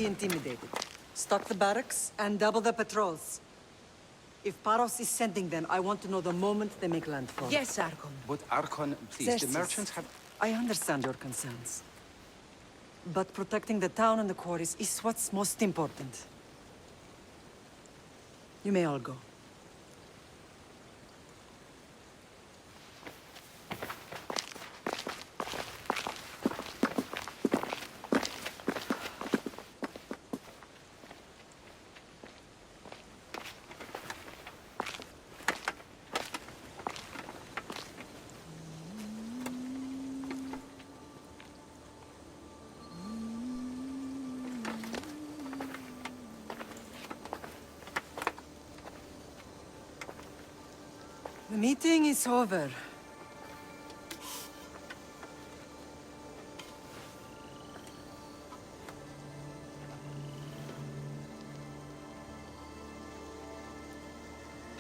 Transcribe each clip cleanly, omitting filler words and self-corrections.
be intimidated. Stock the barracks and double the patrols. If Paros is sending them, I want to know the moment they make landfall. Yes, Archon. But Archon, please, the Xerxes, merchants have... I understand your concerns. But protecting the town and the quarries is what's most important. You may all go. The meeting is over.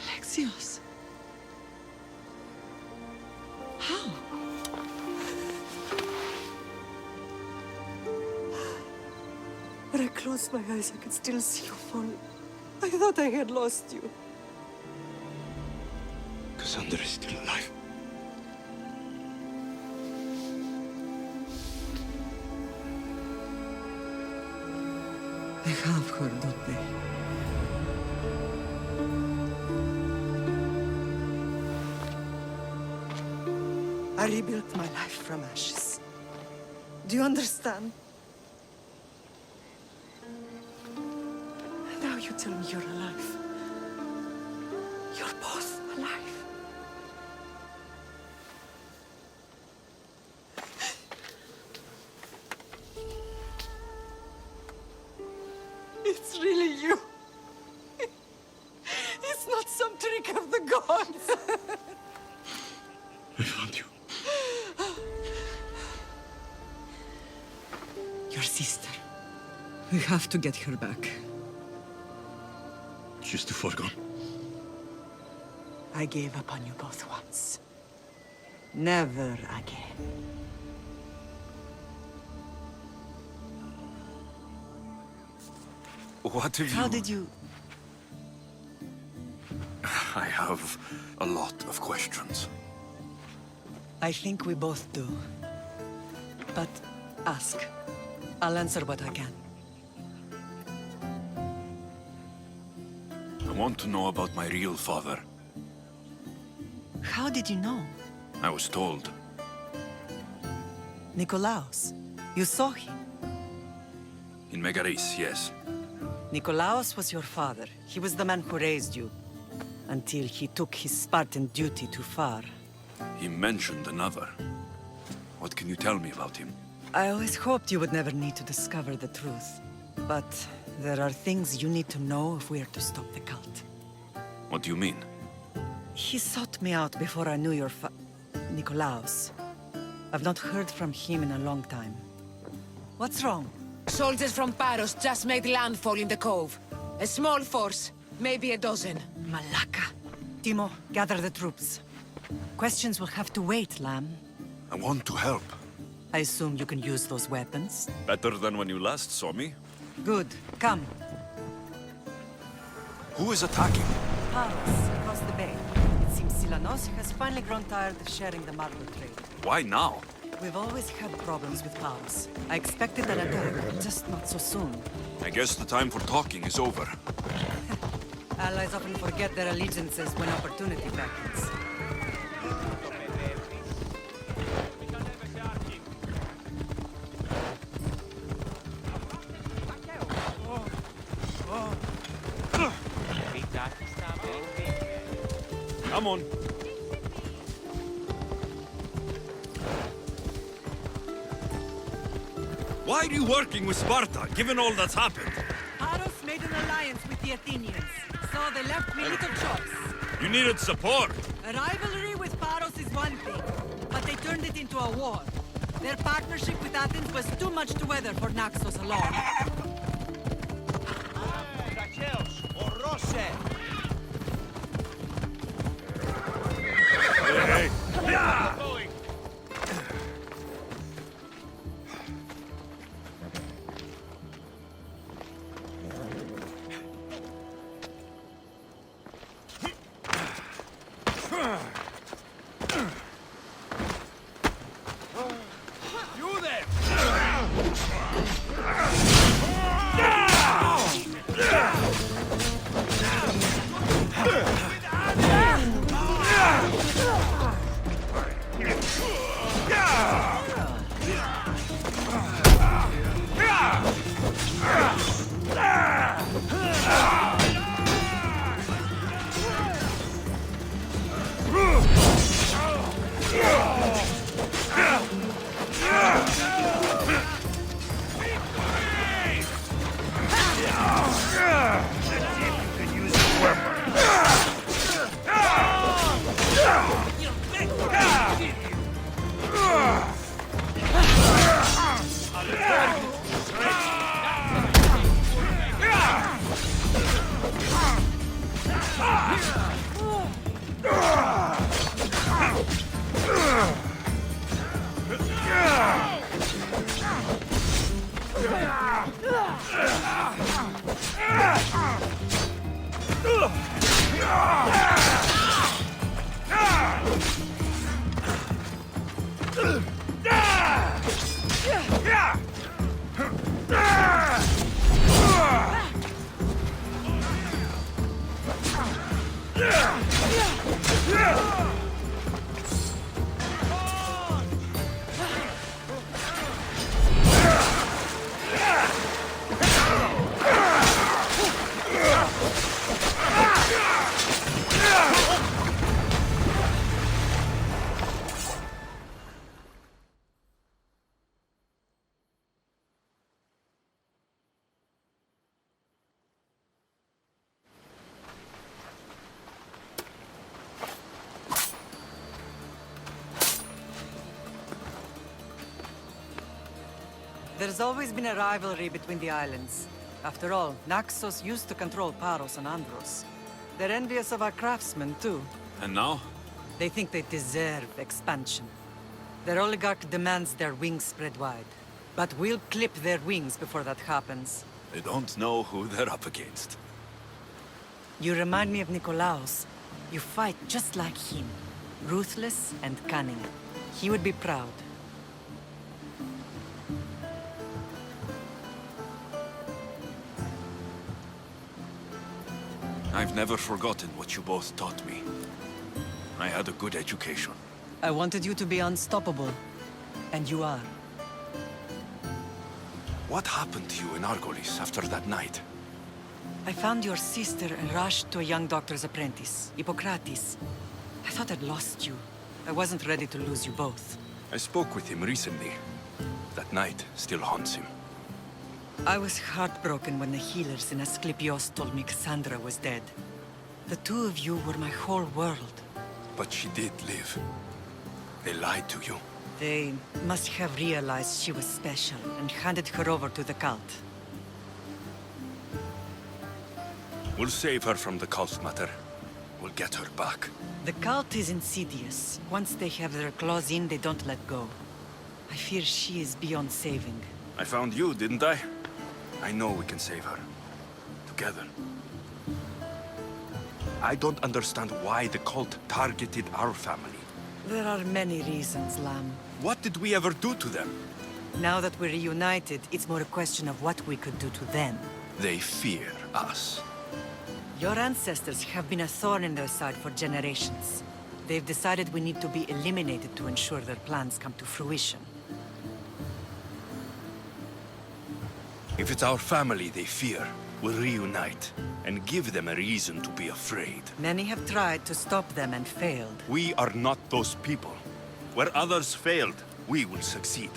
Alexios. How? When I closed my eyes, I could still see you fall. I thought I had lost you. Kassandra is still alive. They have her, don't they? I rebuilt my life from ashes. Do you understand? Now you tell me you're alive. You're both alive. It's really you. It's not some trick of the gods. I found you. Your sister. We have to get her back. She's too far gone. I gave up on you both once. Never again. What have you... How did you... I have a lot of questions. I think we both do. But ask. I'll answer what I can. I want to know about my real father. How did you know? I was told. Nikolaos. You saw him. In Megaris, yes. Nikolaos was your father. He was the man who raised you. Until he took his Spartan duty too far. He mentioned another. What can you tell me about him? I always hoped you would never need to discover the truth. But there are things you need to know if we are to stop the cult. What do you mean? He sought me out before I knew your Nikolaos. I've not heard from him in a long time. What's wrong? Soldiers from Paros just made landfall in the cove. A small force, maybe a dozen. Malaka. Timo, gather the troops. Questions will have to wait, Lamb. I want to help. I assume you can use those weapons? Better than when you last saw me. Good. Come. Who is attacking? Paros, across the bay. It seems Silanos has finally grown tired of sharing the marble trade. Why now? We've always had problems with Paros. I expected an attack, just not so soon. I guess the time for talking is over. Allies often forget their allegiances when opportunity beckons. Come on. Why are you working with Sparta, given all that's happened? Paros made an alliance with the Athenians, so they left me little choice. You needed support. A rivalry with Paros is one thing, but they turned it into a war. Their partnership with Athens was too much to weather for Naxos alone. Hey, hey. There's always been a rivalry between the islands. After all, Naxos used to control Paros and Andros. They're envious of our craftsmen, too. And now? They think they deserve expansion. Their oligarch demands their wings spread wide. But we'll clip their wings before that happens. They don't know who they're up against. You remind me of Nikolaos. You fight just like him. Ruthless and cunning. He would be proud. I've never forgotten what you both taught me. I had a good education. I wanted you to be unstoppable. And you are. What happened to you in Argolis after that night? I found your sister and rushed to a young doctor's apprentice, Hippocrates. I thought I'd lost you. I wasn't ready to lose you both. I spoke with him recently. That night still haunts him. I was heartbroken when the healers in Asclepios told me Kassandra was dead. The two of you were my whole world. But she did live. They lied to you. They must have realized she was special and handed her over to the cult. We'll save her from the cult matter. We'll get her back. The cult is insidious. Once they have their claws in, they don't let go. I fear she is beyond saving. I found you, didn't I? I know we can save her. Together. I don't understand why the cult targeted our family. There are many reasons, Lamb. What did we ever do to them? Now that we're reunited, it's more a question of what we could do to them. They fear us. Your ancestors have been a thorn in their side for generations. They've decided we need to be eliminated to ensure their plans come to fruition. If it's our family they fear, we'll reunite and give them a reason to be afraid. Many have tried to stop them and failed. We are not those people. Where others failed, we will succeed.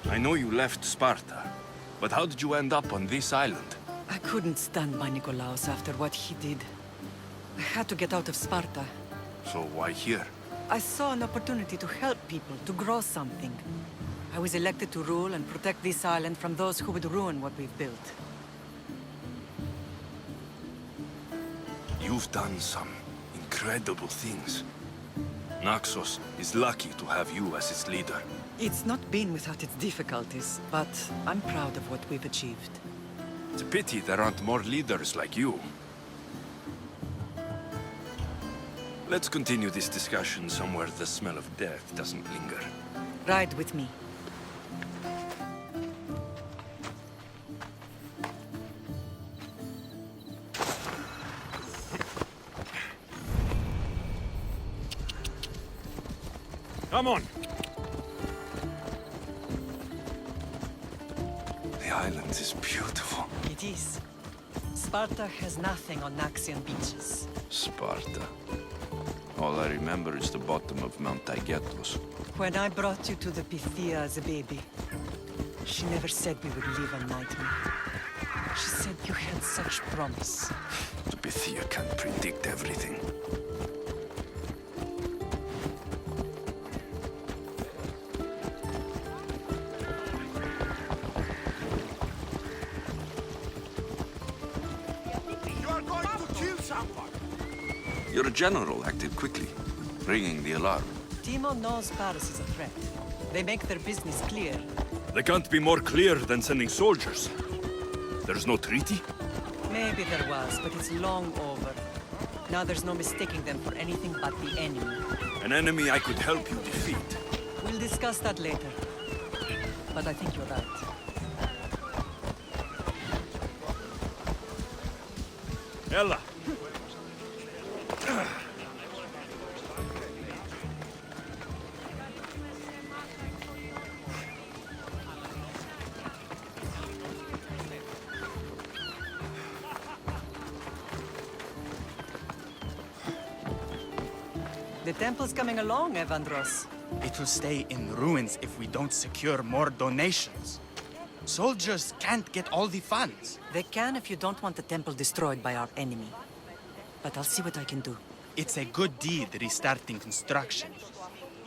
I know you left Sparta, but how did you end up on this island? I couldn't stand by Nikolaos after what he did. I had to get out of Sparta. So why here? I saw an opportunity to help people, to grow something. I was elected to rule and protect this island from those who would ruin what we've built. You've done some incredible things. Naxos is lucky to have you as its leader. It's not been without its difficulties, but I'm proud of what we've achieved. It's a pity there aren't more leaders like you. Let's continue this discussion somewhere the smell of death doesn't linger. Ride with me. Come on! The island is beautiful. It is. Sparta has nothing on Naxian beaches. Sparta. All I remember is the bottom of Mount Taygetos. When I brought you to the Pythia as a baby, she never said we would live a nightmare. She said you had such promise. The Pythia can't predict everything. Your general acted quickly, ringing the alarm. Timo knows Paris is a threat. They make their business clear. They can't be more clear than sending soldiers. There's no treaty? Maybe there was, but it's long over. Now there's no mistaking them for anything but the enemy. An enemy I could help you defeat. We'll discuss that later. But I think you're right. Ella! The temple's coming along, Evandros. It will stay in ruins if we don't secure more donations. Soldiers can't get all the funds. They can if you don't want the temple destroyed by our enemy. But I'll see what I can do. It's a good deed restarting construction.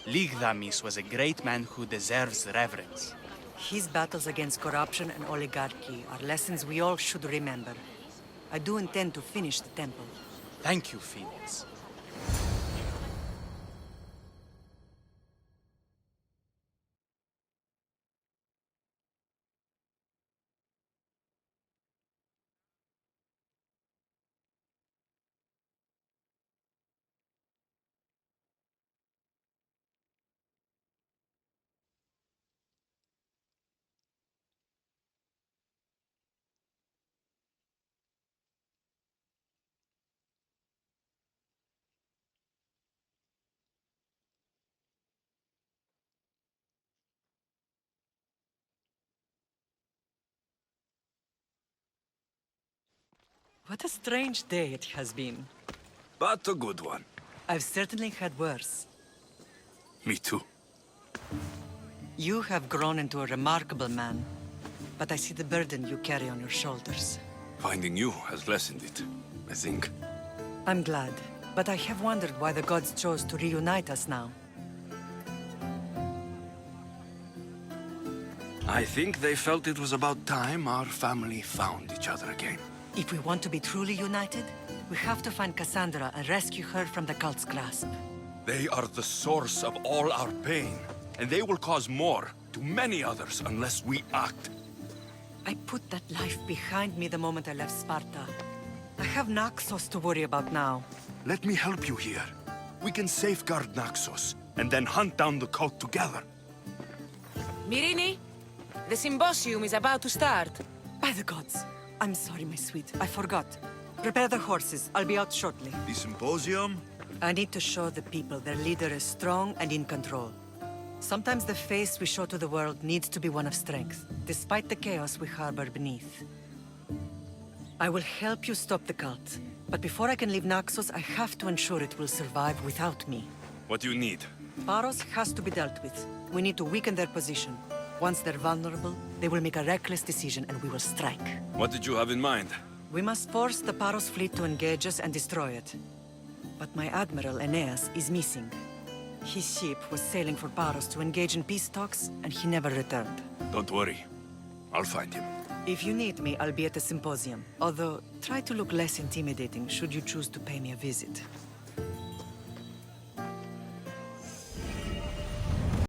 Ligdamis was a great man who deserves reverence. His battles against corruption and oligarchy are lessons we all should remember. I do intend to finish the temple. Thank you, Phoenix. What a strange day it has been. But a good one. I've certainly had worse. Me too. You have grown into a remarkable man, but I see the burden you carry on your shoulders. Finding you has lessened it, I think. I'm glad, but I have wondered why the gods chose to reunite us now. I think they felt it was about time our family found each other again. If we want to be truly united, we have to find Kassandra and rescue her from the cult's grasp. They are the source of all our pain, and they will cause more to many others unless we act. I put that life behind me the moment I left Sparta. I have Naxos to worry about now. Let me help you here. We can safeguard Naxos, and then hunt down the cult together. Myrrine, the symposium is about to start. By the gods. I'm sorry, my sweet. I forgot. Prepare the horses. I'll be out shortly. The symposium? I need to show the people their leader is strong and in control. Sometimes the face we show to the world needs to be one of strength, despite the chaos we harbor beneath. I will help you stop the cult, but before I can leave Naxos, I have to ensure it will survive without me. What do you need? Paros has to be dealt with. We need to weaken their position. Once they're vulnerable, they will make a reckless decision and we will strike. What did you have in mind? We must force the Paros fleet to engage us and destroy it. But my admiral, Aeneas, is missing. His ship was sailing for Paros to engage in peace talks, and he never returned. Don't worry. I'll find him. If you need me, I'll be at the symposium. Although, try to look less intimidating should you choose to pay me a visit.